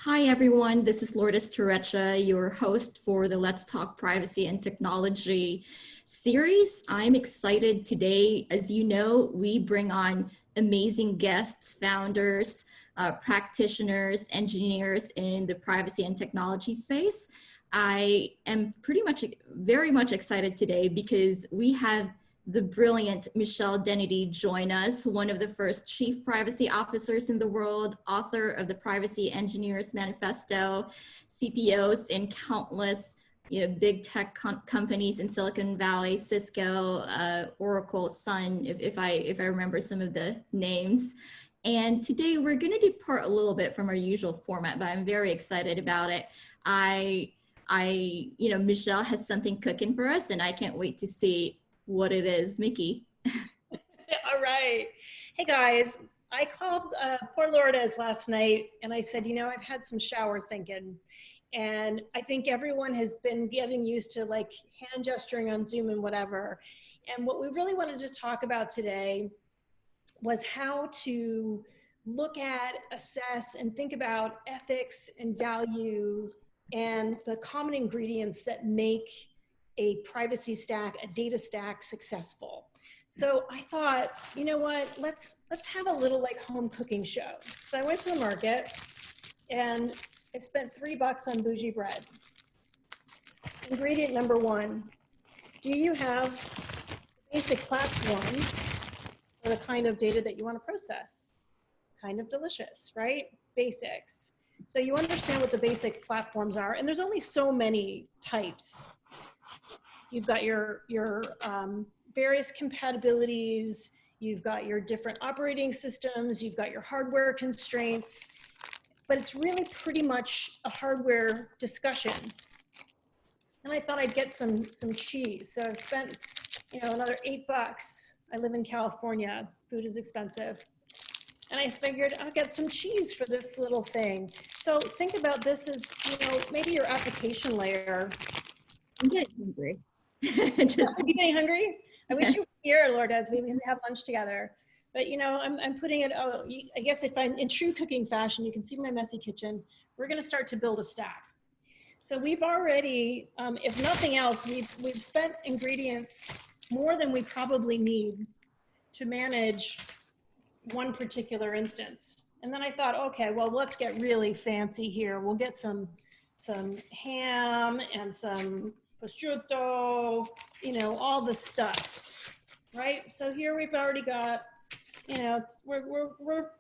Hi, everyone. This is Lourdes Turrecha, your host for the Let's Talk Privacy and Technology series. I'm excited today. As you know, we bring on amazing guests, founders, practitioners, engineers in the privacy and technology space. I am very much excited today because we have the brilliant Finneran Dennedy join us, one of the first chief privacy officers in the world, author of the Privacy Engineers Manifesto, CPOs in countless big tech companies in Silicon Valley, Cisco, Oracle, Sun, if I remember some of the names. And today we're going to depart a little bit from our usual format, but I'm very excited about it. Michelle has something cooking for us, and I can't wait to see what it is. Mickey. All right. Hey guys, I called poor Lourdes last night and I said, I've had some shower thinking, and I think everyone has been getting used to like hand gesturing on Zoom and whatever. And what we really wanted to talk about today was how to look at, assess, and think about ethics and values and the common ingredients that make a privacy stack, a data stack successful. So I thought, you know what, let's have a little like home cooking show. So I went to the market and I spent $3 on bougie bread. Ingredient number one, do you have basic platform for the kind of data that you want to process? Kind of delicious, right? Basics. So you understand what the basic platforms are, and there's only so many types. You've got your various compatibilities, you've got your different operating systems, you've got your hardware constraints, but it's really pretty much a hardware discussion. And I thought I'd get some cheese. So I spent, another $8. I live in California, food is expensive. And I figured I'll get some cheese for this little thing. So think about this as, maybe your application layer. I'm getting hungry. Are you getting hungry? I wish you were here, Lourdes. Maybe we can have lunch together. But I'm putting it. Oh, I guess if I'm in true cooking fashion, you can see my messy kitchen. We're going to start to build a stack. So we've already, if nothing else, we've spent ingredients more than we probably need to manage one particular instance. And then I thought, okay, well, let's get really fancy here. We'll get some ham and some prosciutto, all the stuff, right? So here we've already got, we're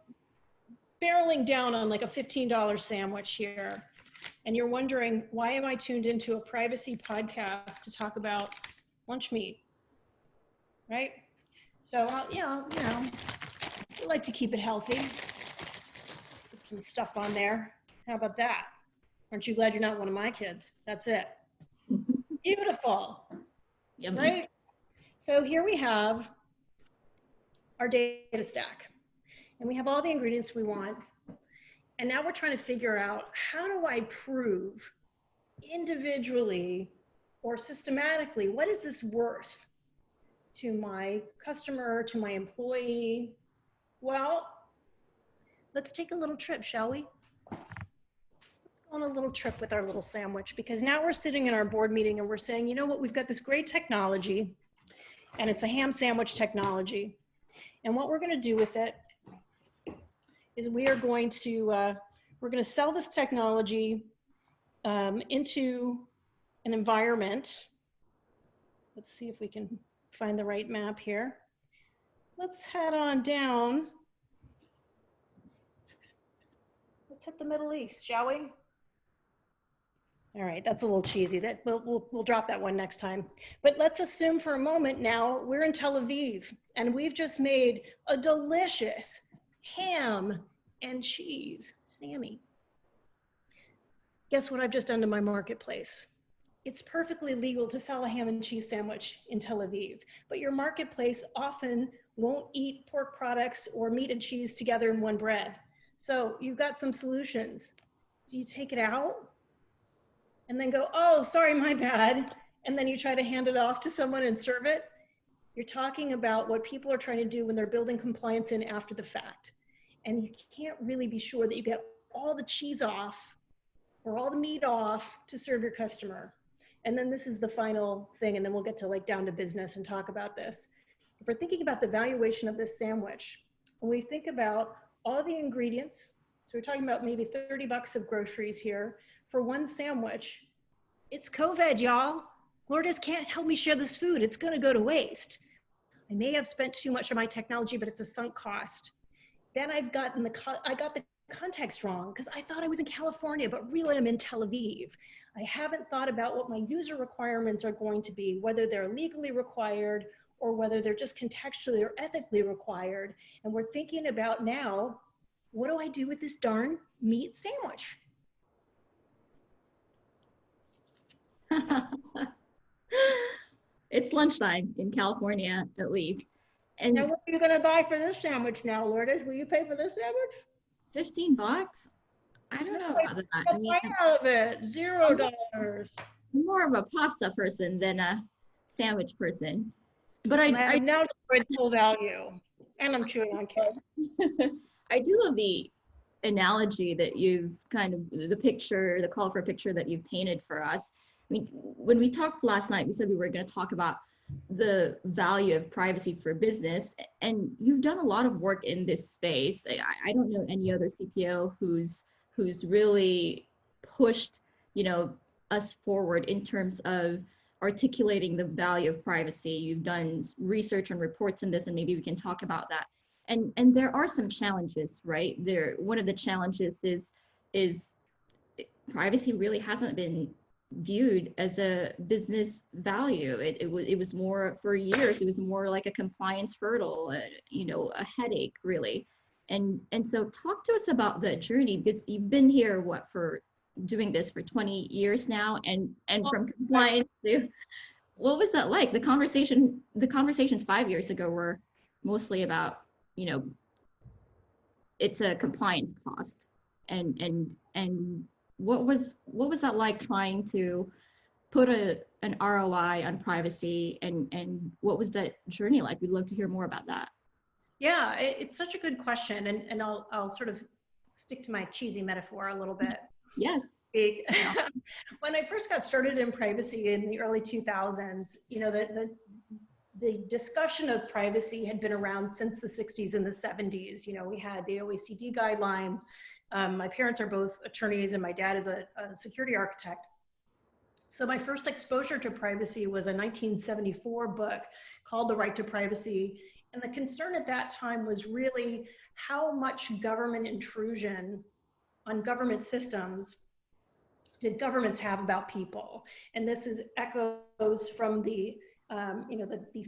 barreling down on like a $15 sandwich here. And you're wondering, why am I tuned into a privacy podcast to talk about lunch meat, right? So, we like to keep it healthy. Put some stuff on there. How about that? Aren't you glad you're not one of my kids? That's it. Beautiful. Yummy. Right? So here we have our data stack, and we have all the ingredients we want. And now we're trying to figure out, how do I prove individually or systematically, what is this worth to my customer, to my employee? Well, let's take a little trip, shall we? On a little trip with our little sandwich, because now we're sitting in our board meeting and we're saying, you know what, we've got this great technology, and it's a ham sandwich technology. And what we're going to do with it is we're going to sell this technology into an environment. Let's see if we can find the right map here. Let's head on down. Let's hit the Middle East, shall we? All right, that's a little cheesy. That we'll drop that one next time. But let's assume for a moment now we're in Tel Aviv and we've just made a delicious ham and cheese Sammy. Guess what I've just done to my marketplace? It's perfectly legal to sell a ham and cheese sandwich in Tel Aviv, but your marketplace often won't eat pork products or meat and cheese together in one bread. So you've got some solutions. Do you take it out and then go, oh, sorry, my bad, and then you try to hand it off to someone and serve it? You're talking about what people are trying to do when they're building compliance in after the fact. And you can't really be sure that you get all the cheese off or all the meat off to serve your customer. And then this is the final thing, and then we'll get to like down to business and talk about this. If we're thinking about the valuation of this sandwich, when we think about all the ingredients, so we're talking about maybe $30 of groceries here for one sandwich. It's COVID, y'all. Lourdes can't help me share this food. It's gonna go to waste. I may have spent too much on my technology, but it's a sunk cost. Then I got the context wrong because I thought I was in California, but really I'm in Tel Aviv. I haven't thought about what my user requirements are going to be, whether they're legally required or whether they're just contextually or ethically required. And we're thinking about now, what do I do with this darn meat sandwich? It's lunchtime in California, at least. And now, what are you going to buy for this sandwich now, Lourdes? Will you pay for this sandwich? $15? I don't know about that. I mean, out of it, $0. I'm more of a pasta person than a sandwich person. But I now enjoyed full value, and I'm chewing on cake. I do love the analogy that you've kind of, the call for a picture that you've painted for us. I mean, when we talked last night, we said we were going to talk about the value of privacy for business, and you've done a lot of work in this space. I don't know any other CPO who's really pushed, us forward in terms of articulating the value of privacy. You've done research and reports in this, and maybe we can talk about that. And there are some challenges, right? One of the challenges is privacy really hasn't been viewed as a business value. It was more, for years, it was more like a compliance hurdle, a headache, really. And so talk to us about the journey, because you've been here, for doing this for 20 years now, and from compliance to, what was that like? The conversations 5 years ago were mostly about, it's a compliance cost, and what was that like, trying to put an ROI on privacy, and what was that journey like? We'd love to hear more about that. Yeah, it's such a good question, and I'll sort of stick to my cheesy metaphor a little bit. Yes. When I first got started in privacy in the early 2000s, the discussion of privacy had been around since the 60s and the 70s. We had the OECD guidelines. My parents are both attorneys, and my dad is a security architect. So my first exposure to privacy was a 1974 book called The Right to Privacy. And the concern at that time was really how much government intrusion on government systems did governments have about people. And this is echoes from the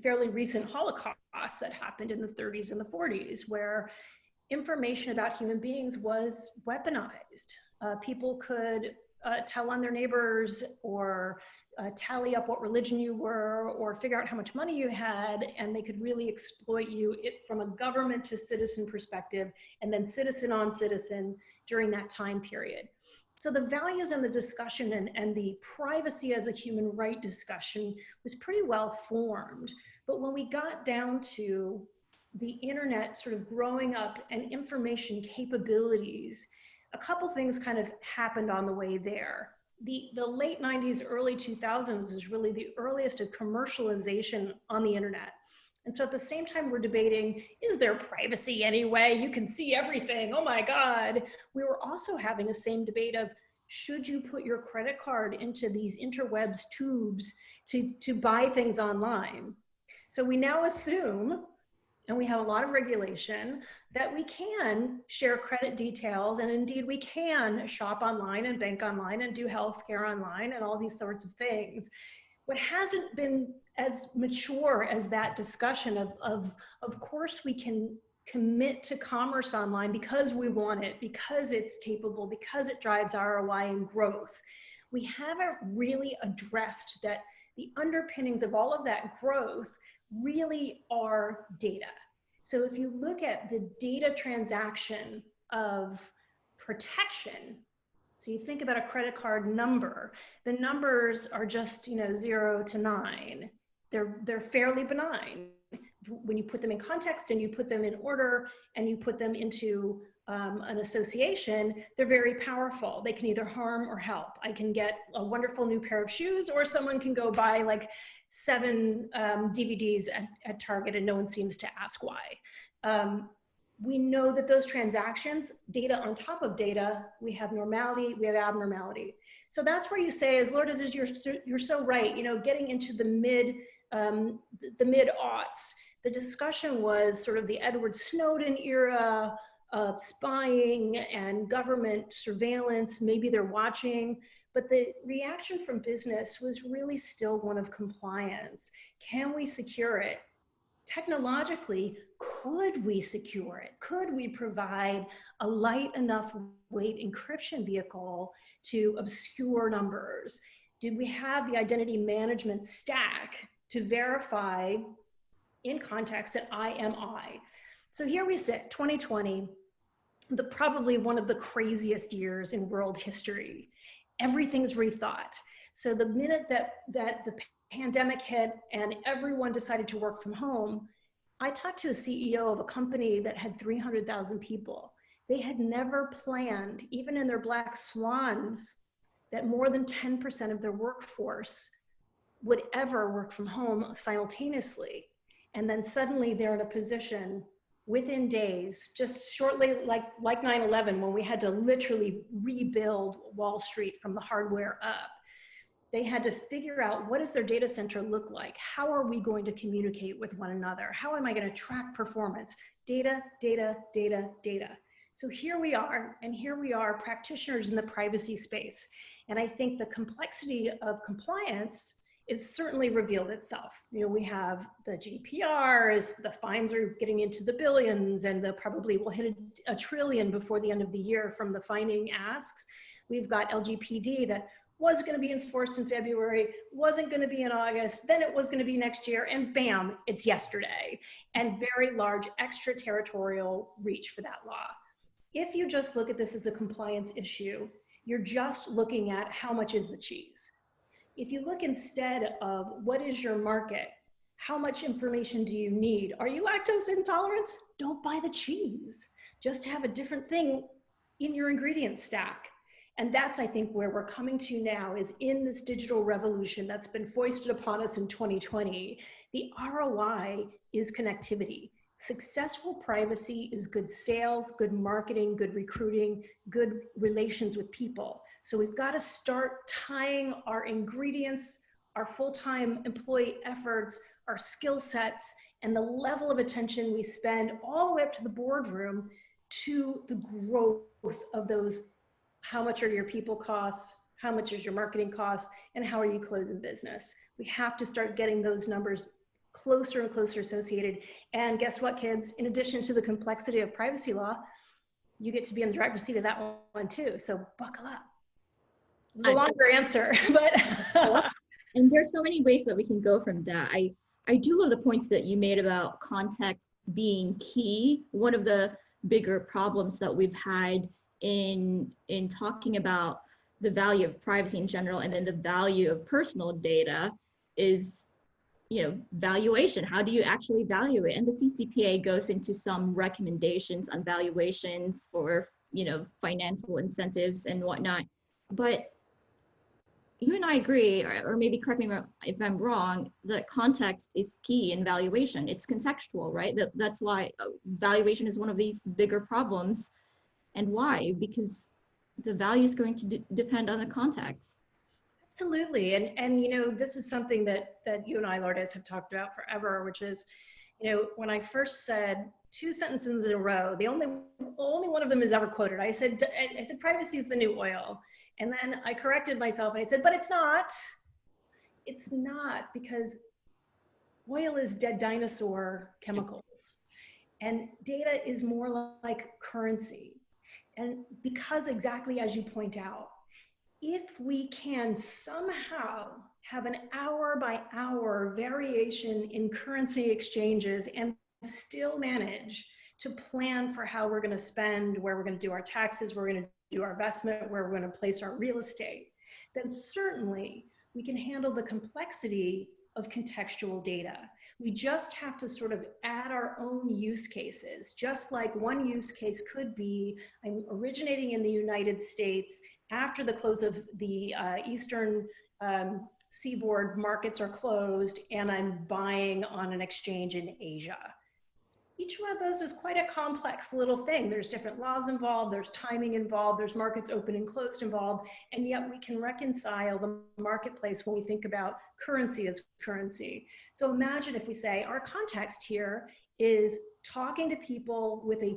fairly recent Holocaust that happened in the 30s and the 40s, where information about human beings was weaponized. People could tell on their neighbors, or tally up what religion you were, or figure out how much money you had, and they could really exploit you from a government to citizen perspective, and then citizen on citizen during that time period. So the values and the discussion and the privacy as a human right discussion was pretty well formed. But when we got down to the internet sort of growing up and information capabilities, a couple things kind of happened on the way there. The late 90s, early 2000s is really the earliest of commercialization on the internet. And so at the same time we're debating, is there privacy anyway? You can see everything, oh my God. We were also having the same debate of, should you put your credit card into these interwebs tubes to buy things online? So we now assume, and we have a lot of regulation, that we can share credit details, and indeed we can shop online and bank online and do healthcare online and all these sorts of things. What hasn't been as mature as that discussion of course we can commit to commerce online because we want it, because it's capable, because it drives ROI and growth. We haven't really addressed that the underpinnings of all of that growth really are data. So if you look at the data transaction of protection, so you think about a credit card number, the numbers are just 0 to 9. They're fairly benign when you put them in context and you put them in order and you put them into an association, they're very powerful. They can either harm or help. I can get a wonderful new pair of shoes, or someone can go buy like 7 DVDs at Target and no one seems to ask why. We know that those transactions, data on top of data, we have normality, we have abnormality. So that's where you say, as Lourdes, you're so right, you know, getting into the mid-aughts, the discussion was sort of the Edward Snowden era of spying and government surveillance. Maybe they're watching, but the reaction from business was really still one of compliance. Can we secure it? Technologically, could we secure it? Could we provide a light enough weight encryption vehicle to obscure numbers? Did we have the identity management stack to verify in context that I am I? So here we sit, 2020, probably one of the craziest years in world history. Everything's rethought. So the minute that the pandemic hit and everyone decided to work from home, I talked to a CEO of a company that had 300,000 people. They had never planned, even in their black swans, that more than 10% of their workforce would ever work from home simultaneously. And then suddenly they're in a position within days, just shortly like 9/11, when we had to literally rebuild Wall Street from the hardware up. They had to figure out, what does their data center look like? How are we going to communicate with one another? How am I going to track performance? Data, data, data, data. So here we are, and here we are, practitioners in the privacy space. And I think the complexity of compliance is certainly revealed itself. You know, we have the GDPR, the fines are getting into the billions, and they probably will hit a trillion before the end of the year from the fining asks. We've got LGPD that was going to be enforced in February, wasn't going to be in August, then it was going to be next year, and bam, it's yesterday. And very large extraterritorial reach for that law. If you just look at this as a compliance issue, you're just looking at how much is the cheese. If you look instead of what is your market, how much information do you need? Are you lactose intolerant? Don't buy the cheese. Just have a different thing in your ingredient stack. And that's, I think, where we're coming to now, is in this digital revolution that's been foisted upon us in 2020, the ROI is connectivity. Successful privacy is good sales, good marketing, good recruiting, good relations with people. So we've got to start tying our ingredients, our full-time employee efforts, our skill sets, and the level of attention we spend all the way up to the boardroom to the growth of those. How much are your people costs? How much is your marketing costs? And how are you closing business? We have to start getting those numbers closer and closer associated. And guess what, kids? In addition to the complexity of privacy law, you get to be in the driver's seat of that one too. So buckle up. It's a longer answer, but. And there's so many ways that we can go from that. I do love the points that you made about context being key. One of the bigger problems that we've had in talking about the value of privacy in general, and then the value of personal data, is, you know, valuation. How do you actually value it? And the CCPA goes into some recommendations on valuations for, you know, financial incentives and whatnot. But you and I agree, or maybe correct me if I'm wrong, that context is key in valuation. It's contextual, right? That's why valuation is one of these bigger problems. And why? Because the value is going to depend on the context. Absolutely. And you know, this is something that you and I, Lourdes, have talked about forever, which is, you know, when I first said 2 sentences in a row, the only one of them is ever quoted. I said privacy is the new oil. And then I corrected myself and I said, but it's not. It's not, because oil is dead dinosaur chemicals. And data is more like currency. And because, exactly as you point out, if we can somehow have an hour by hour variation in currency exchanges and still manage to plan for how we're going to spend, where we're going to do our taxes, where we're going to do our investment, where we're going to place our real estate, then certainly we can handle the complexity of contextual data. We just have to sort of add our own use cases, just like one use case could be, I'm originating in the United States after the close of the Eastern seaboard markets are closed, and I'm buying on an exchange in Asia. Each one of those is quite a complex little thing. There's different laws involved, there's timing involved, there's markets open and closed involved, and yet we can reconcile the marketplace when we think about currency as currency. So imagine if we say our context here is talking to people with a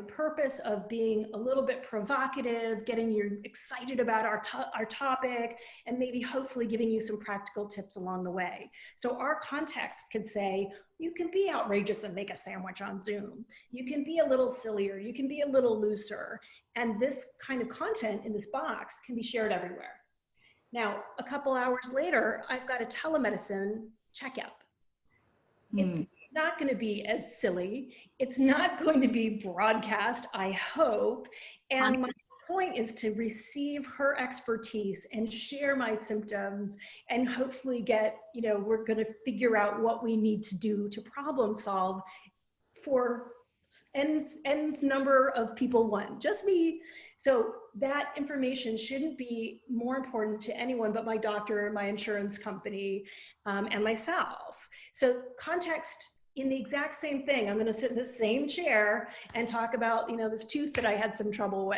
purpose of being a little bit provocative, getting you excited about our topic, and maybe hopefully giving you some practical tips along the way. So our context could say, you can be outrageous and make a sandwich on Zoom. You can be a little sillier. You can be a little looser. And this kind of content in this box can be shared everywhere. Now, a couple hours later, I've got a telemedicine checkout. It's not going to be as silly. It's not going to be broadcast, I hope. And my point is to receive her expertise and share my symptoms and hopefully get, we're going to figure out what we need to do to problem solve for n number of people, one, just me. So that information shouldn't be more important to anyone but my doctor, my insurance company, and myself. So context in the exact same thing. I'm going to sit in the same chair and talk about, this tooth that I had some trouble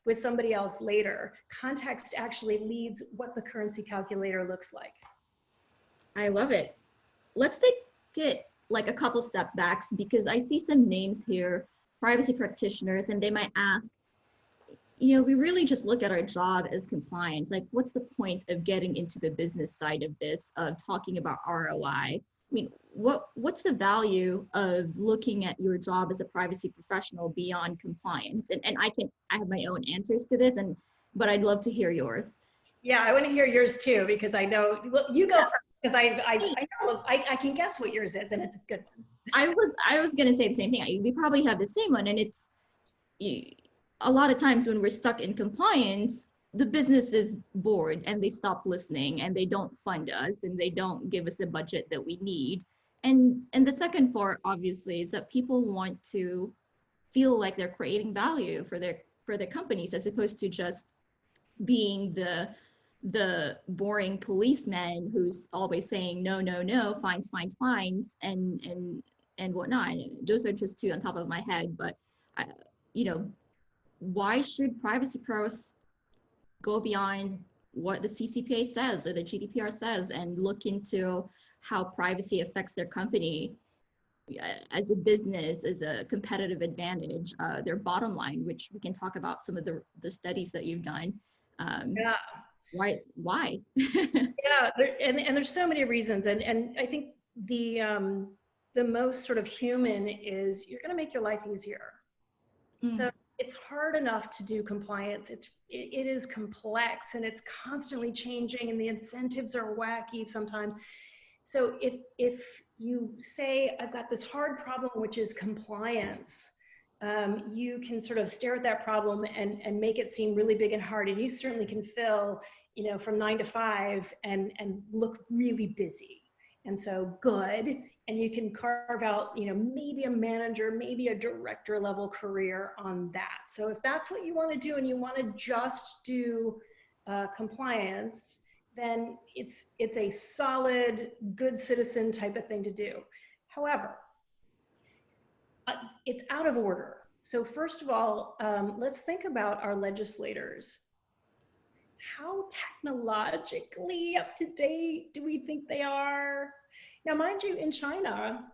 with somebody else later. Context actually leads what the currency calculator looks like. I love it. Let's take it like a couple step backs, because I see some names here, privacy practitioners, and they might ask, we really just look at our job as compliance. Like, what's the point of getting into the business side of this, of talking about ROI? I mean, what's the value of looking at your job as a privacy professional beyond compliance? And I have my own answers to this, but I'd love to hear yours. Yeah, I want to hear yours too, because I know, well, you go first, because I can guess what yours is, and it's a good one. I was going to say the same thing. We probably have the same one, and it's a lot of times when we're stuck in compliance, the business is bored and they stop listening and they don't fund us and they don't give us the budget that we need. And the second part, obviously, is that people want to feel like they're creating value for their companies, as opposed to just being the boring policeman who's always saying no, no, no, fines, fines, fines, and whatnot. Those are just two on top of my head, but why should privacy pros go beyond what the CCPA says or the GDPR says and look into how privacy affects their company as a business, as a competitive advantage, their bottom line, which we can talk about some of the studies that you've done. Yeah. Why? Yeah, and there's so many reasons. And I think the most sort of human is you're going to make your life easier. So it's hard enough to do compliance. It is complex and it's constantly changing and the incentives are wacky sometimes. So if you say, I've got this hard problem, which is compliance, you can sort of stare at that problem and make it seem really big and hard. And you certainly can fill, from 9 to 5 and look really busy. And so good. And you can carve out, maybe a manager, maybe a director level career on that. So if that's what you want to do and you want to just do compliance, then it's a solid, good citizen type of thing to do. However, it's out of order. So first of all, let's think about our legislators. How technologically up to date do we think they are? Now, mind you, in China,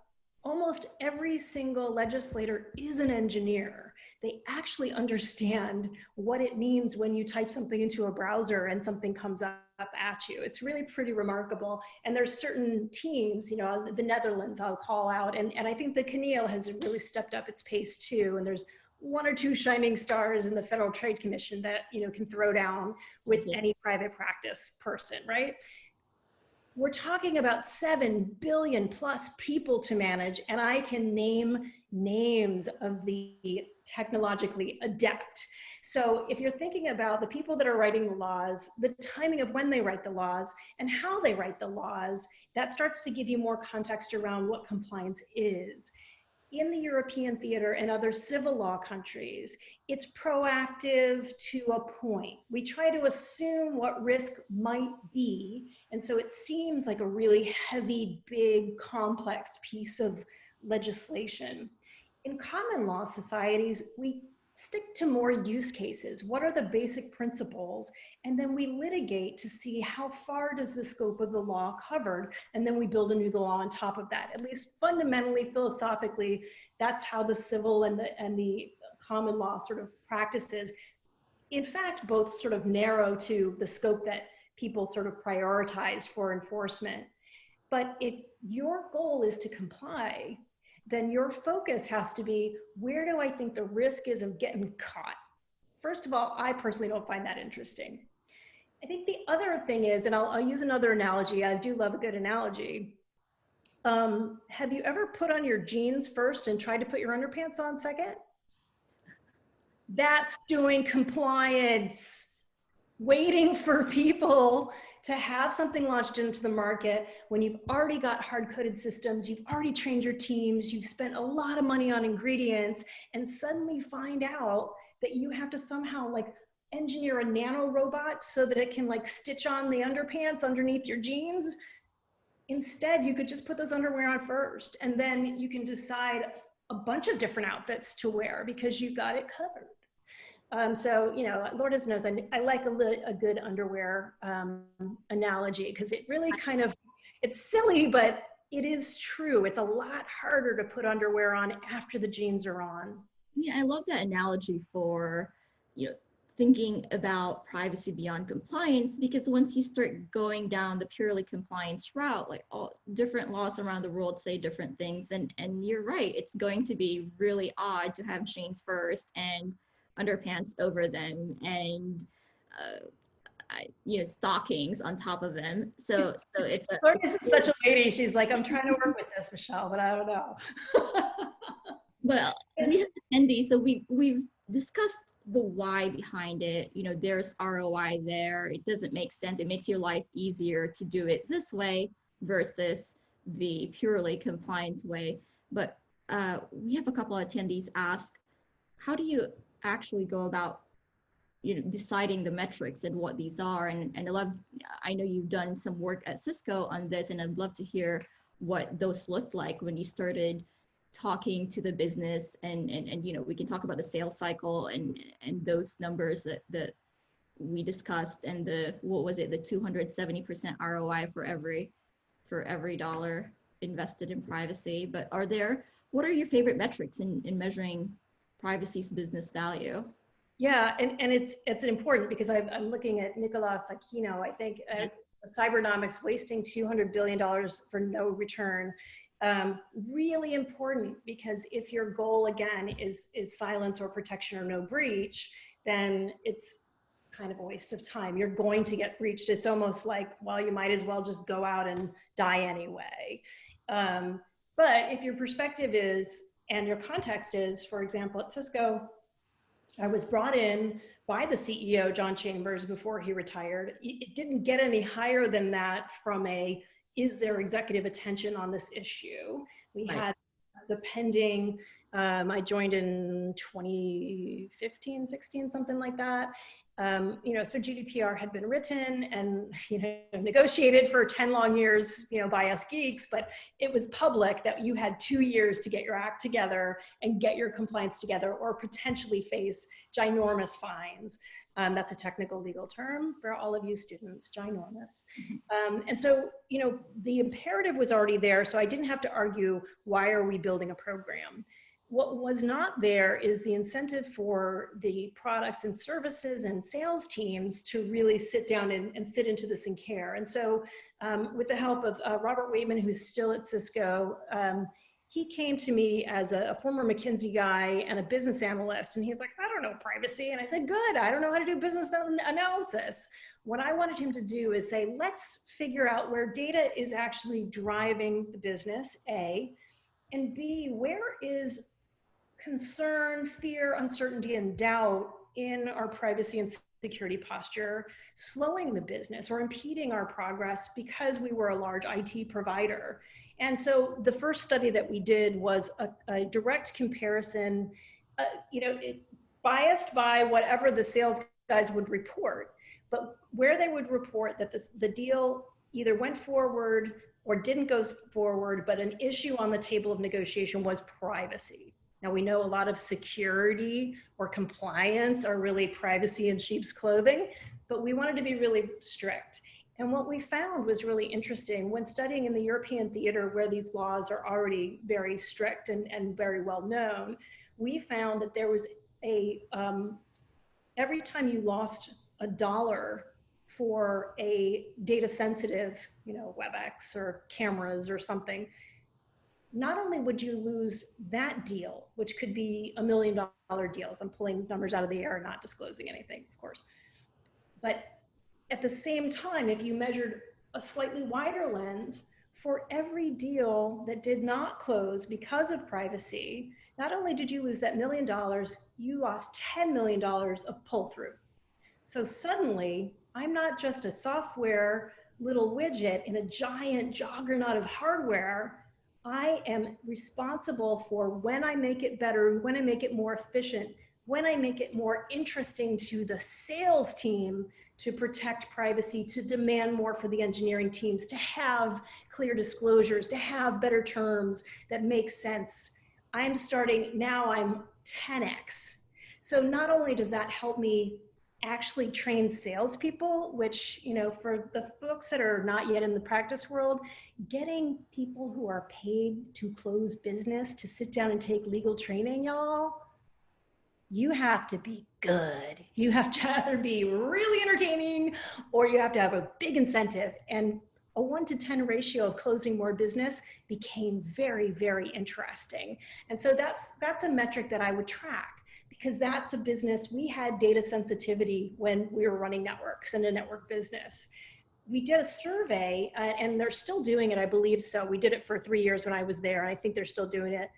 almost every single legislator is an engineer. They actually understand what it means when you type something into a browser and something comes up at you. It's really pretty remarkable. And there's certain teams, the Netherlands I'll call out, and I think the CNIL has really stepped up its pace too. And there's 1 or 2 shining stars in the Federal Trade Commission that can throw down with any private practice person, right? We're talking about 7 billion plus people to manage, and I can name names of the technologically adept. So if you're thinking about the people that are writing the laws, the timing of when they write the laws and how they write the laws, that starts to give you more context around what compliance is. In the European theater and other civil law countries, it's proactive to a point. We try to assume what risk might be. And so it seems like a really heavy, big, complex piece of legislation. In common law societies, we stick to more use cases. What are the basic principles? And then we litigate to see how far does the scope of the law covered, and then we build a new law on top of that. At least fundamentally, philosophically, that's how the civil and the common law sort of practices. In fact, both sort of narrow to the scope that people sort of prioritize for enforcement. But if your goal is to comply, then your focus has to be, where do I think the risk is of getting caught? First of all, I personally don't find that interesting. I think the other thing is, and I'll use another analogy, I do love a good analogy. Have you ever put on your jeans first and tried to put your underpants on second? That's doing compliance, waiting for people to have something launched into the market when you've already got hard-coded systems, you've already trained your teams, you've spent a lot of money on ingredients, and suddenly find out that you have to somehow like engineer a nano robot so that it can like stitch on the underpants underneath your jeans. Instead, you could just put those underwear on first, and then you can decide a bunch of different outfits to wear because you got it covered. So, you know, Lourdes knows I like a good underwear analogy, because it really kind of, it's silly, but it is true. It's a lot harder to put underwear on after the jeans are on. Yeah, I love that analogy for, thinking about privacy beyond compliance, because once you start going down the purely compliance route, like all different laws around the world say different things, and you're right, it's going to be really odd to have jeans first and underpants over them, and stockings on top of them. So it's such a lady. She's like, I'm trying to work with this, Michelle, but I don't know. Well, we have attendees, so we've discussed the why behind it. There's ROI there. It doesn't make sense. It makes your life easier to do it this way versus the purely compliance way. But we have a couple of attendees ask, how do you actually go about deciding the metrics and what these are? And I know you've done some work at Cisco on this, and I'd love to hear what those looked like when you started talking to the business, and we can talk about the sales cycle and those numbers that we discussed, and the 270% ROI for every dollar invested in privacy. But what are your favorite metrics in measuring privacy's business value? Yeah, and it's important, because I'm looking at Nicolas Aquino. I think Cybernomics wasting $200 billion for no return. Really important, because if your goal again is silence or protection or no breach, then it's kind of a waste of time. You're going to get breached. It's almost like, well, you might as well just go out and die anyway. But if your perspective is, and your context is, for example, at Cisco, I was brought in by the CEO, John Chambers, before he retired. It didn't get any higher than that from is there executive attention on this issue? We had the pending, I joined in 2015, 16, something like that. So GDPR had been written and, negotiated for 10 long years, by us geeks, but it was public that you had 2 years to get your act together and get your compliance together, or potentially face ginormous fines. That's a technical legal term for all of you students, ginormous. And so, the imperative was already there, so I didn't have to argue, why are we building a program? What was not there is the incentive for the products and services and sales teams to really sit down and sit into this and care. And so with the help of Robert Waitman, who's still at Cisco, he came to me as a former McKinsey guy and a business analyst. And he's like, I don't know privacy. And I said, good, I don't know how to do business analysis. What I wanted him to do is say, let's figure out where data is actually driving the business, A, and B, where is concern, fear, uncertainty, and doubt in our privacy and security posture, slowing the business or impeding our progress because we were a large IT provider. And so the first study that we did was a direct comparison, biased by whatever the sales guys would report, but where they would report that the deal either went forward or didn't go forward, but an issue on the table of negotiation was privacy. Now we know a lot of security or compliance are really privacy in sheep's clothing, but we wanted to be really strict. And what we found was really interesting when studying in the European theater where these laws are already very strict and very well known. We found that there was every time you lost $1 for a data sensitive, WebEx or cameras or something, not only would you lose that deal, which could be $1 million deals, I'm pulling numbers out of the air, not disclosing anything, of course, but at the same time, if you measured a slightly wider lens, for every deal that did not close because of privacy, not only did you lose that $1 million, you lost $10 million of pull through. So suddenly, I'm not just a software little widget in a giant juggernaut of hardware. I am responsible for when I make it better, when I make it more efficient, when I make it more interesting to the sales team to protect privacy, to demand more for the engineering teams, to have clear disclosures, to have better terms that make sense. I'm 10x. So not only does that help me actually train salespeople, which, for the folks that are not yet in the practice world, getting people who are paid to close business to sit down and take legal training, y'all, you have to be good. You have to either be really entertaining or you have to have a big incentive. And a 1-to-10 ratio of closing more business became very, very interesting. And so that's a metric that I would track, because that's a business. We had data sensitivity when we were running networks and a network business. We did a survey, and they're still doing it, I believe so. We did it for 3 years when I was there, and I think they're still doing it,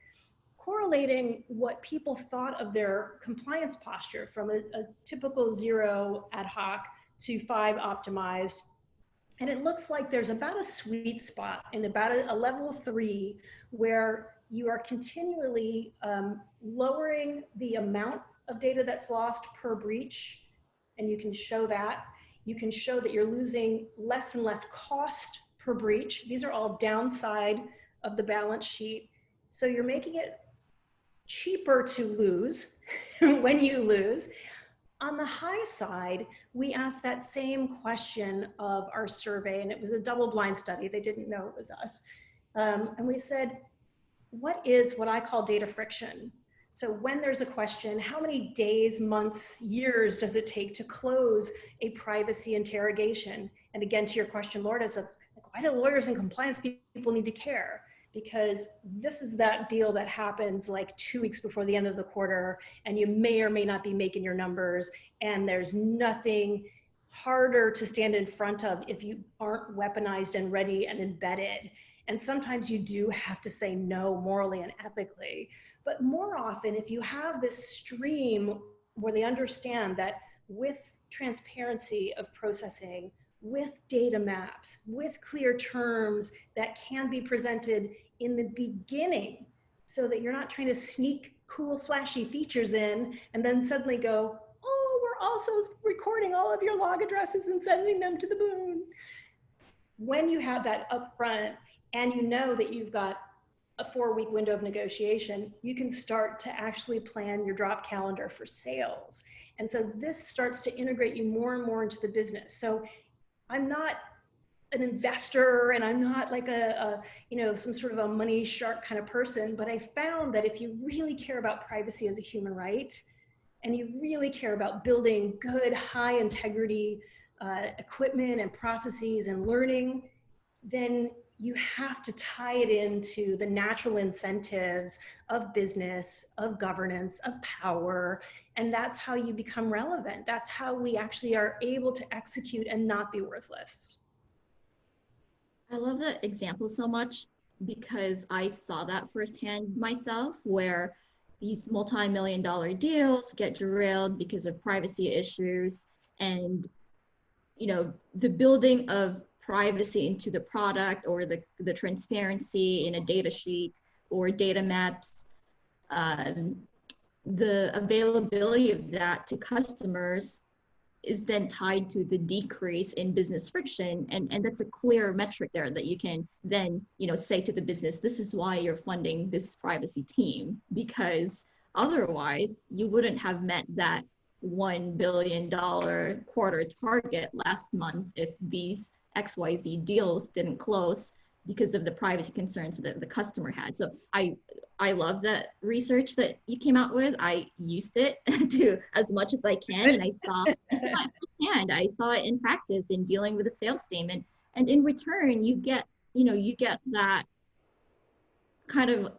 correlating what people thought of their compliance posture from a typical 0 ad hoc to 5 optimized. And it looks like there's about a sweet spot in about a level 3 where you are continually lowering the amount of data that's lost per breach. And you can show that. You can show that you're losing less and less cost per breach. These are all downside of the balance sheet. So you're making it cheaper to lose when you lose. On the high side, we asked that same question of our survey, and it was a double-blind study. They didn't know it was us. And we said, what is what I call data friction? So when there's a question, how many days, months, years does it take to close a privacy interrogation? And again, to your question, Lourdes, of why do lawyers and compliance people need to care? Because this is that deal that happens like 2 weeks before the end of the quarter, and you may or may not be making your numbers, and there's nothing harder to stand in front of if you aren't weaponized and ready and embedded. And sometimes you do have to say no morally and ethically. But more often, if you have this stream where they understand that with transparency of processing, with data maps, with clear terms that can be presented in the beginning, so that you're not trying to sneak cool, flashy features in and then suddenly go, oh, we're also recording all of your log addresses and sending them to the moon. When you have that upfront and you know that you've got a 4-week window of negotiation, you can start to actually plan your drop calendar for sales. And so this starts to integrate you more and more into the business. So I'm not an investor, and I'm not like some sort of a money shark kind of person, but I found that if you really care about privacy as a human right, and you really care about building good, high integrity equipment and processes and learning, then you have to tie it into the natural incentives of business, of governance, of power, and that's how you become relevant. That's how we actually are able to execute and not be worthless. I love that example so much because I saw that firsthand myself, where these multi-million-dollar deals get derailed because of privacy issues, and the building of privacy into the product, or the transparency in a data sheet or data maps, um, the availability of that to customers is then tied to the decrease in business friction. And that's a clear metric there that you can then, say to the business, this is why you're funding this privacy team, because otherwise you wouldn't have met that $1 billion quarter target last month if these XYZ deals didn't close because of the privacy concerns that the customer had. So I love that research that you came out with. I used it to as much as I can, and I saw it firsthand. I saw it in practice in dealing with a sales team, and in return you get that kind of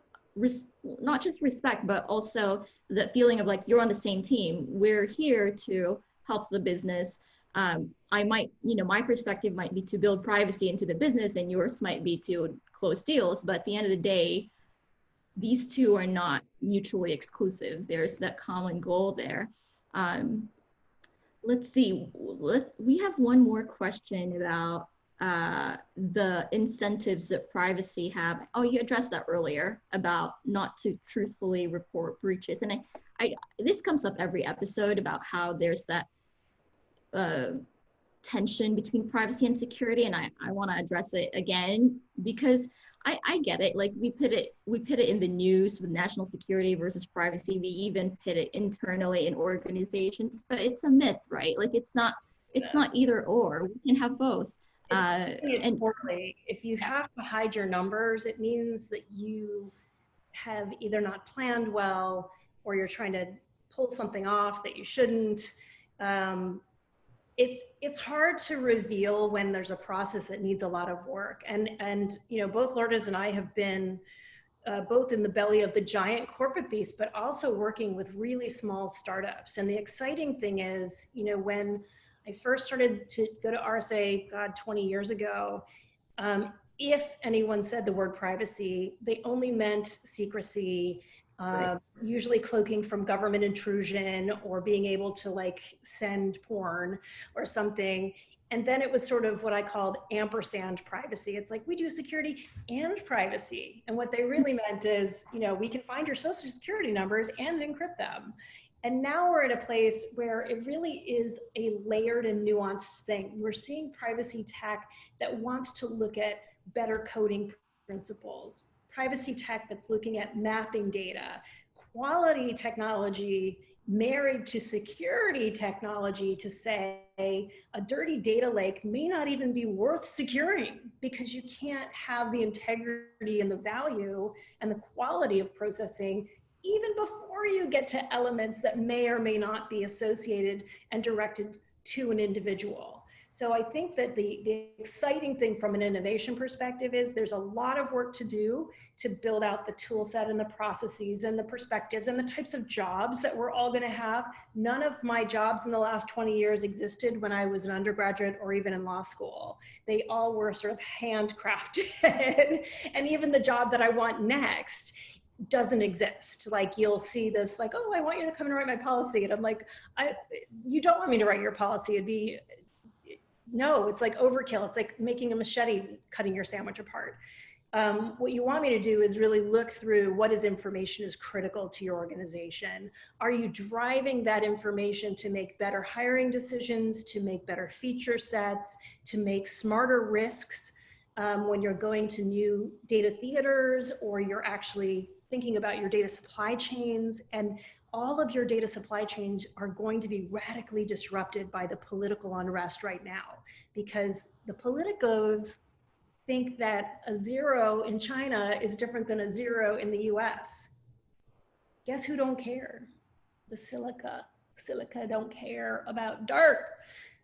not just respect, but also the feeling of like you're on the same team. We're here to help the business. I might, my perspective might be to build privacy into the business, and yours might be to close deals. But at the end of the day, these two are not mutually exclusive. There's that common goal there. Let's see. We have one more question about the incentives that privacy have. Oh, you addressed that earlier about not to truthfully report breaches. And this comes up every episode about how there's that tension between privacy and security. And I want to address it again, because I get it. Like we put it in the news with national security versus privacy. We even put it internally in organizations, but it's a myth, right? Like it's not either or. We can have both. And poorly. If you have to hide your numbers, it means that you have either not planned well, or you're trying to pull something off that you shouldn't. It's hard to reveal when there's a process that needs a lot of work. And both Lourdes and I have been both in the belly of the giant corporate beast, but also working with really small startups. And the exciting thing is, when I first started to go to RSA, 20 years ago, if anyone said the word privacy, they only meant secrecy, Right. usually cloaking from government intrusion or being able to send porn or something. And then it was sort of what I called ampersand privacy. It's like, we do security and privacy. And what they really meant is, we can find your social security numbers and encrypt them. And now we're at a place where it really is a layered and nuanced thing. We're seeing privacy tech that wants to look at better coding principles, privacy tech that's looking at mapping data, quality technology married to security technology to say a dirty data lake may not even be worth securing, because you can't have the integrity and the value and the quality of processing even before you get to elements that may or may not be associated and directed to an individual. So I think that the exciting thing from an innovation perspective is there's a lot of work to do to build out the tool set and the processes and the perspectives and the types of jobs that we're all going to have. None of my jobs in the last 20 years existed when I was an undergraduate or even in law school. They all were sort of handcrafted. And even the job that I want next doesn't exist. Like you'll see this like, oh, I want you to come and write my policy. And I'm like, you don't want me to write your policy. No, it's like overkill. It's like making a machete, cutting your sandwich apart. What you want me to do is really look through what information is critical to your organization. Are you driving that information to make better hiring decisions, to make better feature sets, to make smarter risks when you're going to new data theaters, or you're actually thinking about your data supply chains? And all of your data supply chains are going to be radically disrupted by the political unrest right now, because the politicos think that a 0 in China is different than a 0 in the US. Guess who don't care? The silica. Silica don't care about dirt,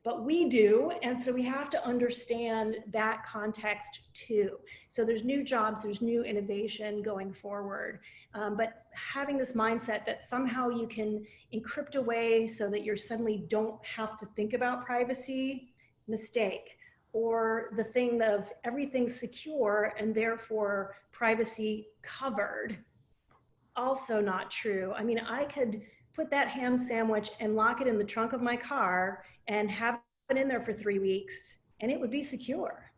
but we do. And so we have to understand that context too. So there's new jobs, there's new innovation going forward. But having this mindset that somehow you can encrypt away so that you suddenly don't have to think about privacy, mistake. Or the thing of everything's secure and therefore privacy covered. Also not true. I mean, I could put that ham sandwich and lock it in the trunk of my car and have it in there for 3 weeks and it would be secure.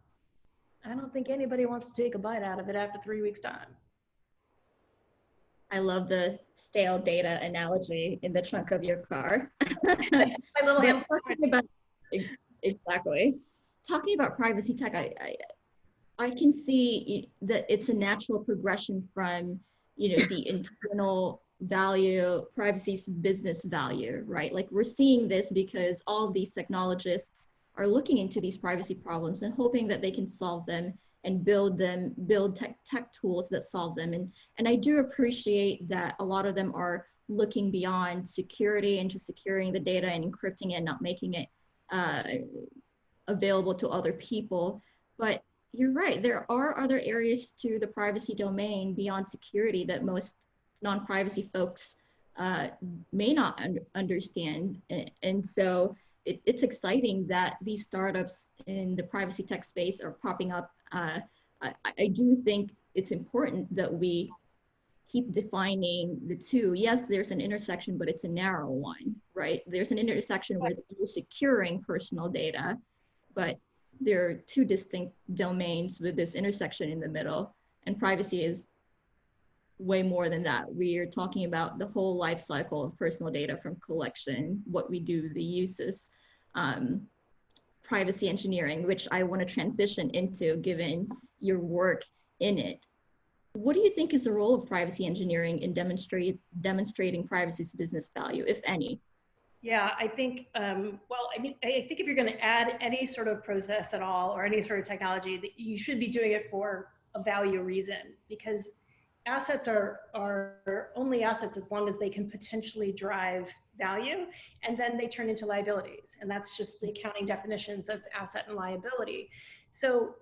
I don't think anybody wants to take a bite out of it after 3 weeks time. I love the stale data analogy in the trunk of your car. My little ham But sandwich. talking about exactly talking about privacy tech, I can see that it's a natural progression from, the internal value, privacy's business value, right? Like we're seeing this because all of these technologists are looking into these privacy problems and hoping that they can solve them and build tech tools that solve them. And I do appreciate that a lot of them are looking beyond security and just securing the data and encrypting it and not making it uh, available to other people. But you're right, there are other areas to the privacy domain beyond security that most non-privacy folks uh, may not understand. And so it's exciting that these startups in the privacy tech space are popping up. I do think it's important that we keep defining the two. Yes, there's an intersection, but it's a narrow one, right? There's an intersection where you're securing personal data, but there are two distinct domains with this intersection in the middle, and privacy is way more than that. We are talking about the whole life cycle of personal data from collection, what we do, the uses, privacy engineering, which I want to transition into given your work in it. What do you think is the role of privacy engineering in demonstrating privacy's business value, if any? Yeah, I think, well, I mean, I think if you're going to add any sort of process at all or any sort of technology, that you should be doing it for a value reason, because assets are only assets as long as they can potentially drive value, and then they turn into liabilities. And that's just the accounting definitions of asset and liability. So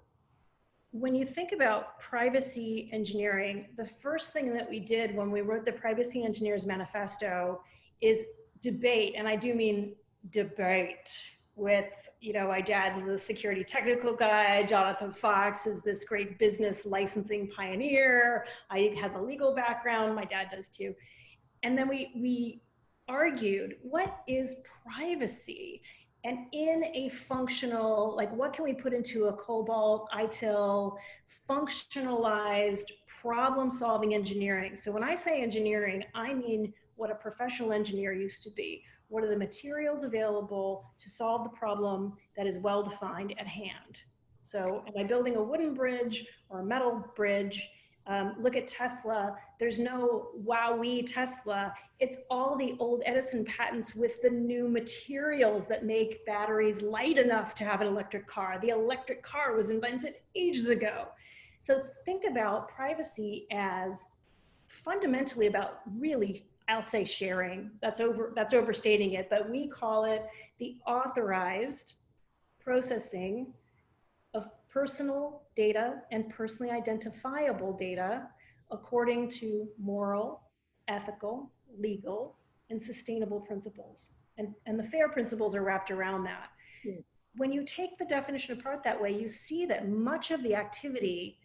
when you think about privacy engineering, the first thing that we did when we wrote the Privacy Engineers Manifesto is debate, and I do mean debate, with, my dad's the security technical guy, Jonathan Fox is this great business licensing pioneer, I have a legal background, my dad does too. And then we argued, what is privacy? And in a functional, like what can we put into a COBOL, ITIL, functionalized problem-solving engineering? So when I say engineering, I mean what a professional engineer used to be. What are the materials available to solve the problem that is well-defined at hand? So am I building a wooden bridge or a metal bridge? Look at Tesla. There's no wowee Tesla. It's all the old Edison patents with the new materials that make batteries light enough to have an electric car. The electric car was invented ages ago. So think about privacy as fundamentally about, really, I'll say sharing. That's overstating it, but we call it the authorized processing of personal data and personally identifiable data according to moral, ethical, legal, and sustainable principles. And the FAIR principles are wrapped around that. Yeah. When you take the definition apart that way, you see that much of the activity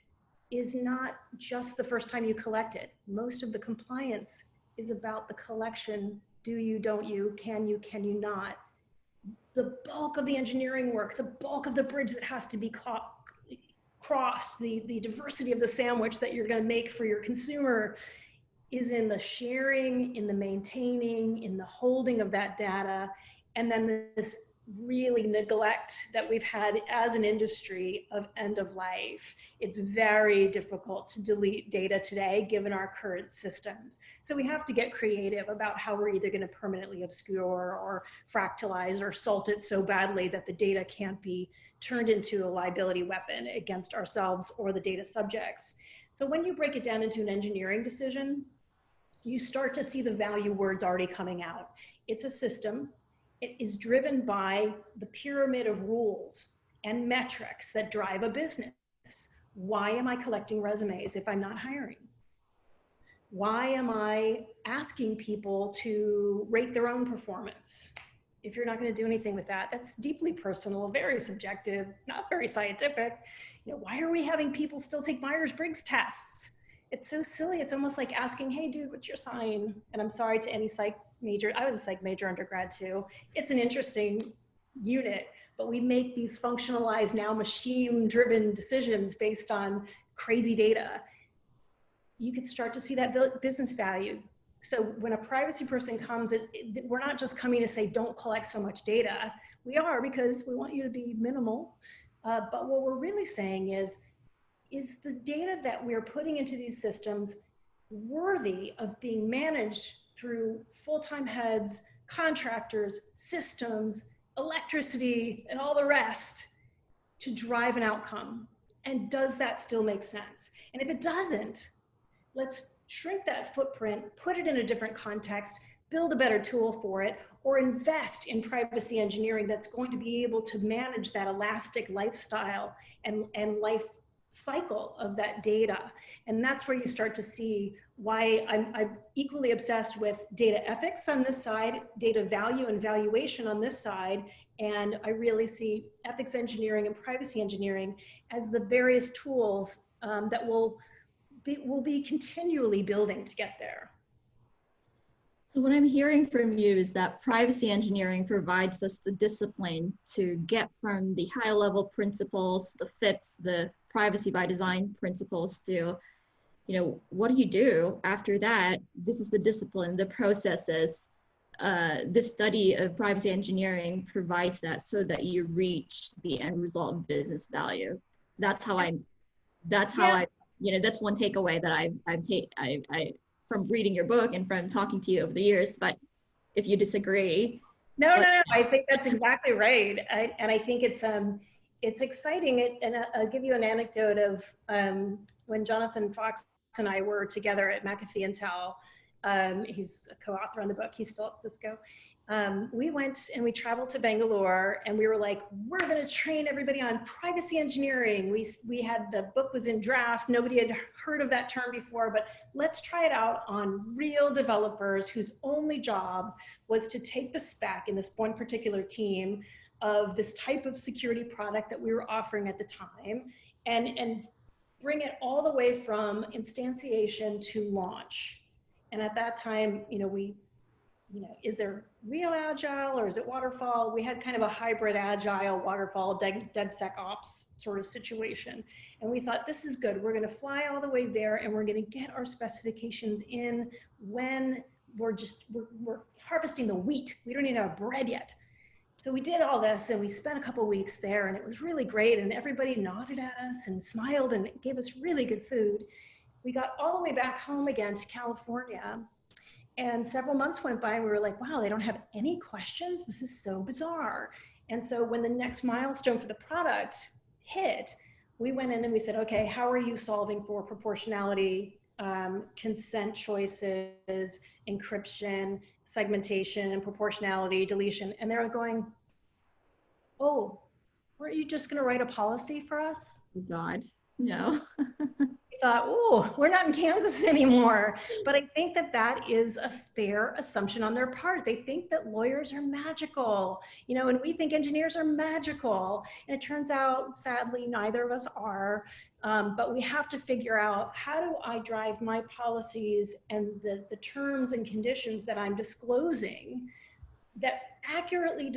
is not just the first time you collect it. Most of the compliance is about the collection. Do you, don't you, can you not? The bulk of the engineering work, the bulk of the bridge that has to be crossed, the diversity of the sandwich that you're going to make for your consumer is in the sharing, in the maintaining, in the holding of that data. And then this really neglect that we've had as an industry of end of life. It's very difficult to delete data today, given our current systems. So we have to get creative about how we're either going to permanently obscure or fractalize or salt it so badly that the data can't be turned into a liability weapon against ourselves or the data subjects. So when you break it down into an engineering decision, you start to see the value words already coming out. It's a system. It is driven by the pyramid of rules and metrics that drive a business. Why am I collecting resumes if I'm not hiring? Why am I asking people to rate their own performance? If you're not going to do anything with that, that's deeply personal, very subjective, not very scientific. Why are we having people still take Myers-Briggs tests? it's so silly. It's almost like asking, hey, dude, what's your sign? And I'm sorry to any psych major. I was a psych major undergrad too. It's an interesting unit, but we make these functionalized, now machine-driven decisions based on crazy data. You could start to see that business value. So when a privacy person comes, we're not just coming to say, don't collect so much data. We are, because we want you to be minimal. But what we're really saying is the data that we're putting into these systems worthy of being managed through full-time heads, contractors, systems, electricity, and all the rest to drive an outcome? And does that still make sense? And if it doesn't, let's shrink that footprint, put it in a different context, build a better tool for it, or invest in privacy engineering that's going to be able to manage that elastic lifestyle and life cycle of that data. And that's where you start to see why I'm equally obsessed with data ethics on this side, data value and valuation on this side, and I really see ethics engineering and privacy engineering as the various tools that will be continually building to get there. So what I'm hearing from you is that privacy engineering provides us the discipline to get from the high level principles, the FIPS, the privacy by design principles to, what do you do after that? This is the discipline, the processes. This study of privacy engineering provides that so that you reach the end result of business value. That's how I, that's one takeaway that I from reading your book and from talking to you over the years, but if you disagree. No, I think that's exactly right. And I think it's exciting. And I'll give you an anecdote of when Jonathan Fox and I were together at McAfee Intel. He's a co-author on the book. He's still at Cisco. We went and we traveled to Bangalore, and we were like, we're going to train everybody on privacy engineering. We had, the book was in draft. Nobody had heard of that term before, but let's try it out on real developers whose only job was to take the spec in this one particular team of this type of security product that we were offering at the time, and bring it all the way from instantiation to launch. And at that time, is there real agile or is it waterfall? We had kind of a hybrid agile, waterfall, DevSecOps sort of situation. And we thought, this is good. We're going to fly all the way there, and we're going to get our specifications in when we're harvesting the wheat. We don't even have bread yet. So we did all this, and we spent a couple weeks there, and it was really great. And everybody nodded at us and smiled and gave us really good food. We got all the way back home again to California. And several months went by, and we were like, wow, they don't have any questions? This is so bizarre. And so when the next milestone for the product hit, we went in and we said, okay, how are you solving for proportionality, consent choices, encryption, segmentation, and proportionality, deletion? And they were going, oh, weren't you just going to write a policy for us? God, no. Thought, oh, we're not in Kansas anymore. But I think that is a fair assumption on their part. They think that lawyers are magical, and we think engineers are magical. And it turns out, sadly, neither of us are. But we have to figure out, how do I drive my policies and the terms and conditions that I'm disclosing that accurately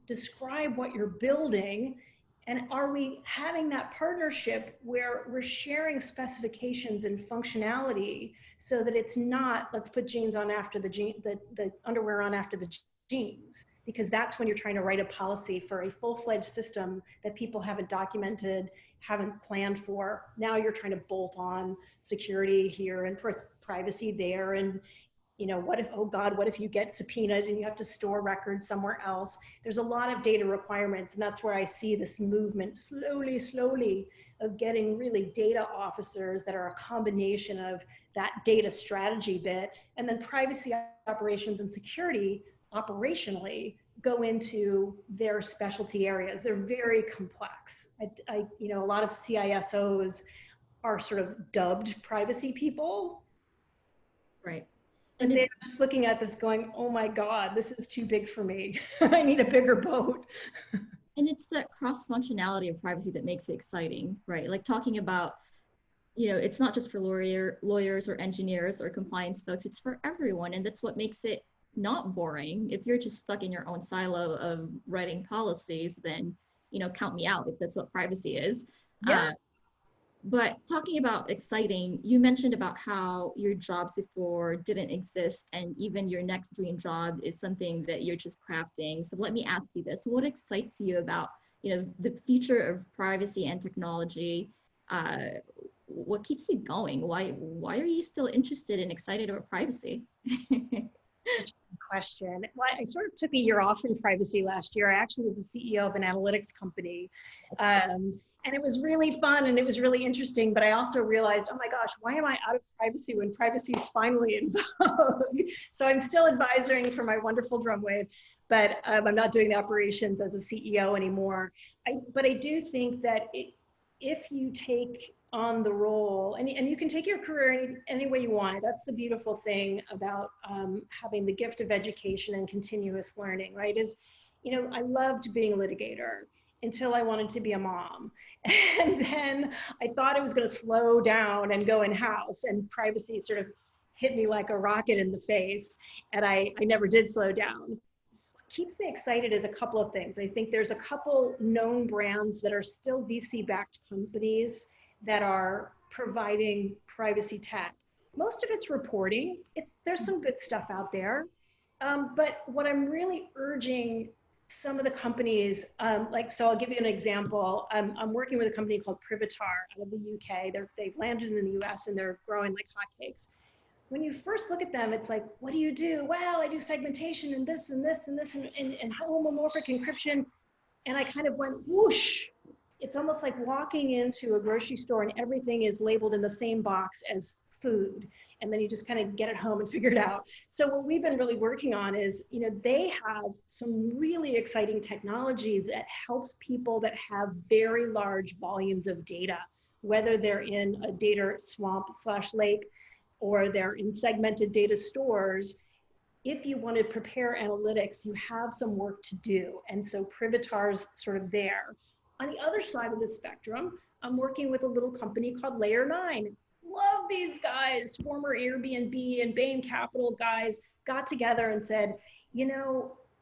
describe what you're building? And are we having that partnership where we're sharing specifications and functionality so that it's not, let's put jeans on after the underwear on after the jeans? Because that's when you're trying to write a policy for a full-fledged system that people haven't documented, haven't planned for. Now you're trying to bolt on security here and privacy there. And what if, oh God, what if you get subpoenaed and you have to store records somewhere else? There's a lot of data requirements, and that's where I see this movement slowly of getting really data officers that are a combination of that data strategy bit, and then privacy operations and security operationally go into their specialty areas. They're very complex. A lot of CISOs are sort of dubbed privacy people. Right. And they're just looking at this going, oh my God, this is too big for me. I need a bigger boat. And it's that cross-functionality of privacy that makes it exciting, right? Like talking about it's not just for lawyers or engineers or compliance folks, it's for everyone. And that's what makes it not boring. If you're just stuck in your own silo of writing policies, then, count me out if that's what privacy is. Yeah. Uh, but talking about exciting, you mentioned about how your jobs before didn't exist, and even your next dream job is something that you're just crafting. So let me ask you this: what excites you about, the future of privacy and technology? What keeps you going? Why are you still interested and excited about privacy? Such a good question. Well, I sort of took a year off from privacy last year. I actually was the CEO of an analytics company. And it was really fun and it was really interesting. But I also realized, oh my gosh, why am I out of privacy when privacy is finally in vogue? So I'm still advising for my wonderful Drumwave, but I'm not doing the operations as a CEO anymore. But I do think that if you take on the role, and you can take your career any way you want. That's the beautiful thing about having the gift of education and continuous learning, right? I loved being a litigator until I wanted to be a mom. And then I thought it was going to slow down and go in-house, and privacy sort of hit me like a rocket in the face. And I never did slow down. Keeps me excited is a couple of things. I think there's a couple known brands that are still VC-backed companies that are providing privacy tech. Most of it's reporting. There's some good stuff out there. But what I'm really urging some of the companies, so I'll give you an example. I'm working with a company called Privitar out of the UK. They've landed in the US and they're growing like hotcakes. When you first look at them, it's like, what do you do? Well, I do segmentation and this and this and this and homomorphic encryption. And I kind of went whoosh. It's almost like walking into a grocery store and everything is labeled in the same box as food. And then you just kind of get it home and figure it out. So what we've been really working on is, they have some really exciting technology that helps people that have very large volumes of data, whether they're in a data swamp/lake, or they're in segmented data stores. If you want to prepare analytics, you have some work to do. And so Privitar's sort of there. On the other side of the spectrum, I'm working with a little company called Layer 9. Love these guys, former Airbnb and Bain Capital guys got together and said,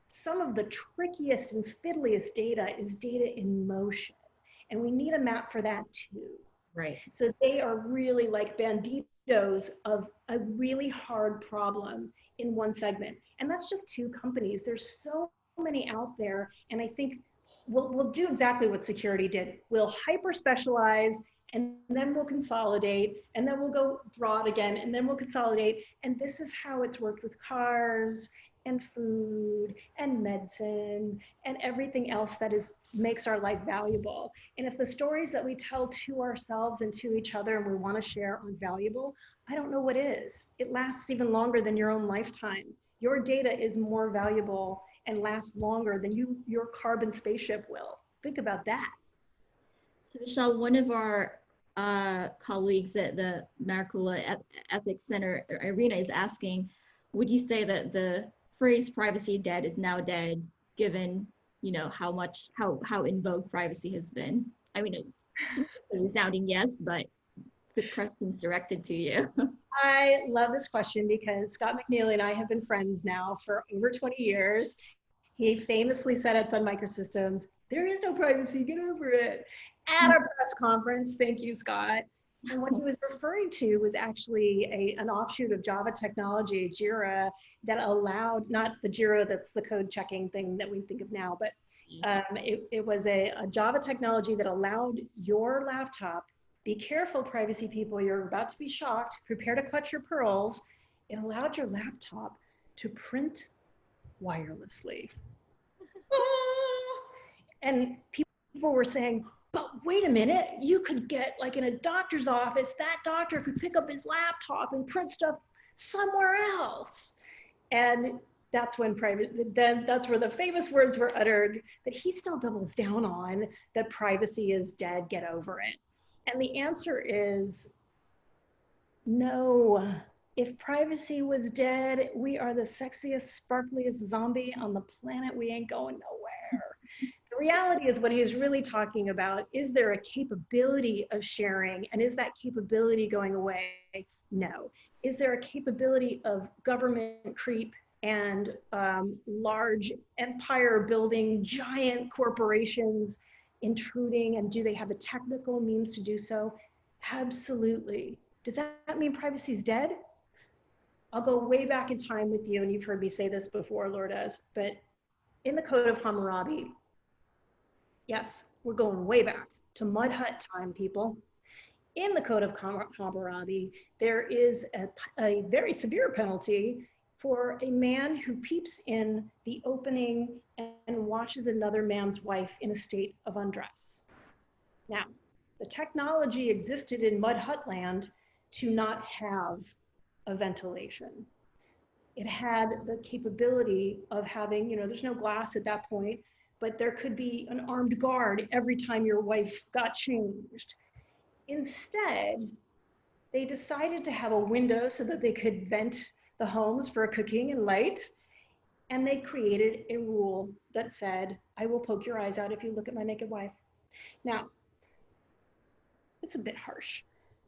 some of the trickiest and fiddliest data is data in motion. And we need a map for that too. Right. So they are really like banditos of a really hard problem in one segment. And that's just two companies. There's so many out there. And I think we'll do exactly what security did. We'll hyper specialize and then we'll consolidate and then we'll go broad again and then we'll consolidate. And this is how it's worked with cars and food and medicine and everything else that makes our life valuable. And if the stories that we tell to ourselves and to each other and we want to share are valuable, I don't know what is. It lasts even longer than your own lifetime. Your data is more valuable and lasts longer than your carbon spaceship will. Think about that. So Michelle, one of our colleagues at the Maricula Ethics Center, Irina, is asking, would you say that the phrase privacy dead is now dead, given how in vogue privacy has been? I mean, it's sounding yes, but the question's directed to you. I love this question because Scott McNeely and I have been friends now for over 20 years. He famously said at Sun Microsystems, "There is no privacy, get over it," at our press conference. Thank you, Scott. And what he was referring to was actually an offshoot of Java technology, Jira, that allowed, not the Jira that's the code checking thing that we think of now, but it was a Java technology that allowed your laptop, be careful, privacy people, you're about to be shocked, prepare to clutch your pearls. It allowed your laptop to print wirelessly. And people were saying, but wait a minute, you could get like in a doctor's office, that doctor could pick up his laptop and print stuff somewhere else. And that's when that's where the famous words were uttered that he still doubles down on, that privacy is dead, get over it. And the answer is no. If privacy was dead, we are the sexiest, sparkliest zombie on the planet. We ain't going nowhere. The reality is what he is really talking about, is there a capability of sharing, and is that capability going away? No. Is there a capability of government creep and large empire building giant corporations intruding, and do they have the technical means to do so? Absolutely. Does that mean privacy is dead? I'll go way back in time with you, and you've heard me say this before, Lourdes, but in the Code of Hammurabi, yes, we're going way back to mud hut time, people. In the Code of Hammurabi, there is a very severe penalty for a man who peeps in the opening and watches another man's wife in a state of undress. Now, the technology existed in mud hut land to not have a ventilation. It had the capability of having, there's no glass at that point, but there could be an armed guard every time your wife got changed. Instead, they decided to have a window so that they could vent the homes for cooking and light. And they created a rule that said, I will poke your eyes out if you look at my naked wife. Now, it's a bit harsh,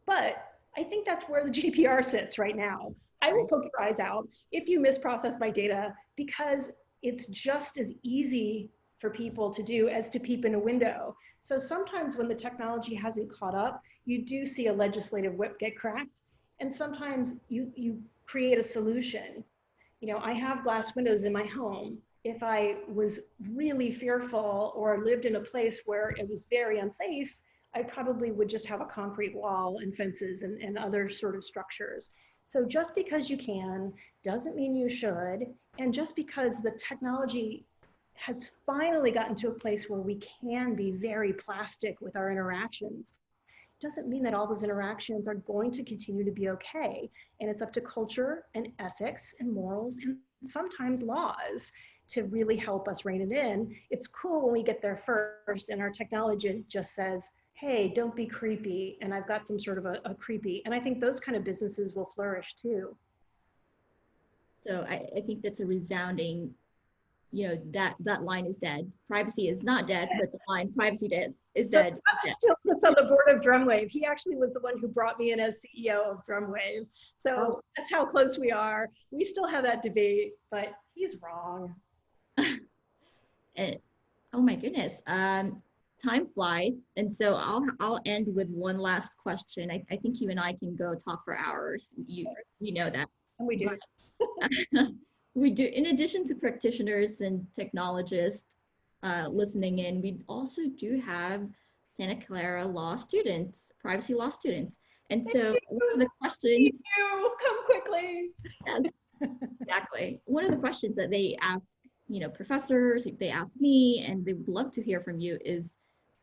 but I think that's where the GDPR sits right now. I will poke your eyes out if you misprocess my data, because it's just as easy for people to do as to peep in a window. So sometimes when the technology hasn't caught up, you do see a legislative whip get cracked. And sometimes you create a solution. I have glass windows in my home. If I was really fearful or lived in a place where it was very unsafe, I probably would just have a concrete wall and fences and other sort of structures. So just because you can doesn't mean you should. And just because the technology has finally gotten to a place where we can be very plastic with our interactions, doesn't mean that all those interactions are going to continue to be okay. And it's up to culture and ethics and morals and sometimes laws to really help us rein it in. It's cool when we get there first and our technology just says, hey, don't be creepy, and I've got some sort of a creepy. And I think those kind of businesses will flourish too. So I think that's a resounding, that line is dead. Privacy is not dead, but the line privacy dead is dead. Still sits on the board of Drumwave. He actually was the one who brought me in as CEO of Drumwave. So That's how close we are. We still have that debate, but he's wrong. Oh my goodness. Time flies. And so I'll end with one last question. I think you and I can go talk for hours. You know that. And we do. We do, in addition to practitioners and technologists listening in, we also do have Santa Clara law students, privacy law students. And so one of the questions— come quickly. Yes, exactly. One of the questions that they ask, professors, they ask me, and they would love to hear from you is,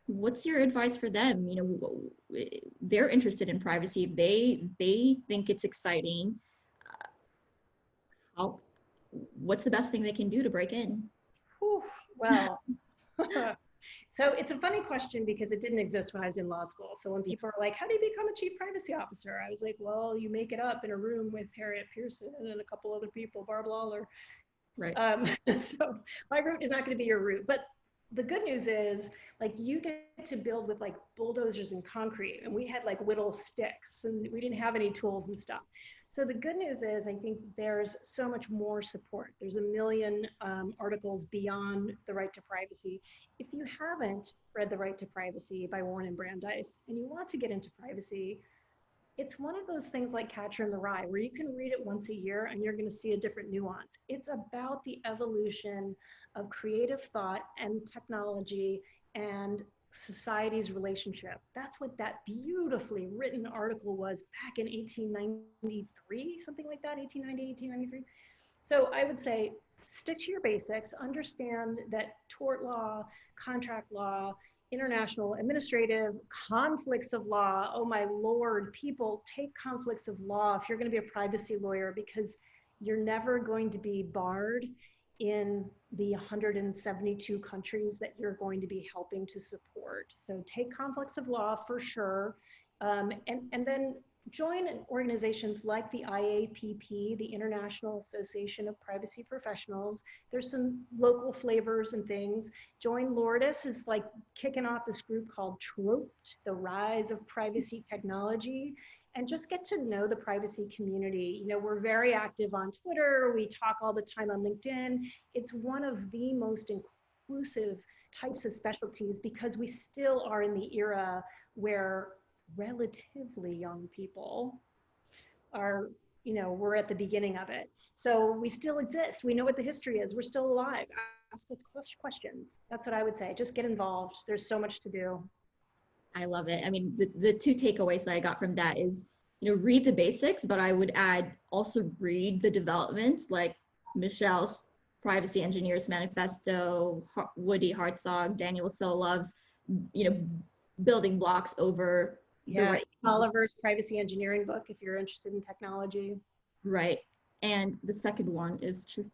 what's your advice for them? They're interested in privacy. They think it's exciting. What's the best thing they can do to break in? Whew, well, so it's a funny question because it didn't exist when I was in law school. So when people are like, how do you become a chief privacy officer? I was like, well, you make it up in a room with Harriet Pearson and a couple other people, Barb Lawler. Right. So my route is not going to be your route. But the good news is, like, you get to build with like bulldozers and concrete, and we had like whittle sticks, and we didn't have any tools and stuff. So the good news is, I think there's so much more support. There's a million articles beyond the right to privacy. If you haven't read The Right to Privacy by Warren and Brandeis, and you want to get into privacy, it's one of those things like Catcher in the Rye, where you can read it once a year and you're going to see a different nuance. It's about the evolution of creative thought and technology and society's relationship. That's what that beautifully written article was back in 1893, something like that, 1890, 1893. So I would say, stick to your basics, understand that tort law, contract law, international administrative, conflicts of law, oh my Lord, people, take conflicts of law if you're going to be a privacy lawyer, because you're never going to be barred in the 172 countries that you're going to be helping to support. So take conflicts of law for sure. And then join organizations like the IAPP, the International Association of Privacy Professionals. There's some local flavors and things. Join Lourdes is like kicking off this group called Troped, the Rise of Privacy Technology, and just get to know the privacy community. You know, we're very active on Twitter. We talk all the time on LinkedIn. It's one of the most inclusive types of specialties because we still are in the era where relatively young people are, you know, we're at the beginning of it. So we still exist. We know what the history is. We're still alive. Ask us questions. That's what I would say. Just get involved. There's so much to do. I love it. I mean, the two takeaways that I got from that is, you know, read the basics, but I would add also read the developments like Michelle's Privacy Engineers Manifesto, Woody Hartzog, Daniel Solov's, you know, building blocks over the right. Oliver's privacy engineering book, if you're interested in technology. Right. And the second one is just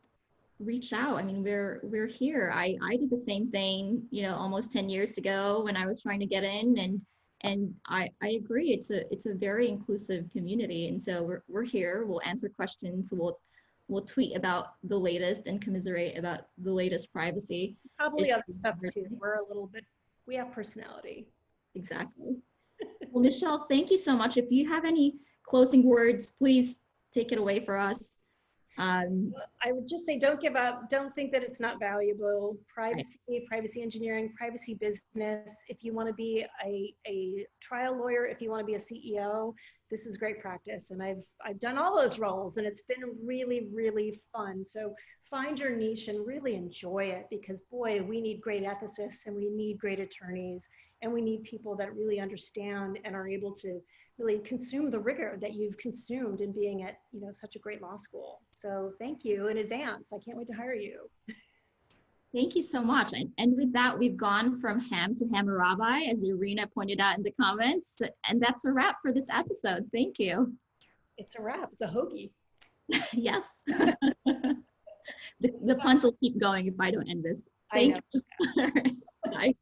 reach out. I mean, we're here. I did the same thing, you know, almost 10 years ago when I was trying to get in, and I agree. It's a very inclusive community. And so we're here. We'll answer questions. We'll tweet about the latest and commiserate about the latest privacy. Probably other stuff too. We're a little bit, we have personality. Exactly. Well, Michelle, thank you so much. If you have any closing words, please take it away for us. I would just say, don't give up. Don't think that it's not valuable. Privacy, right. Privacy engineering, privacy business. If you want to be a trial lawyer, if you want to be a CEO, this is great practice. And I've done all those roles, and it's been really, really fun. So find your niche and really enjoy it, because boy, we need great ethicists, and we need great attorneys, and we need people that really understand and are able to really consume the rigor that you've consumed in being at, you know, such a great law school. So thank you in advance. I can't wait to hire you. Thank you so much. And with that, we've gone from ham to Hammurabi, as Irina pointed out in the comments. And that's a wrap for this episode. Thank you. It's a wrap. It's a hoagie. Yes. The puns will keep going if I don't end this. Thank you. Bye.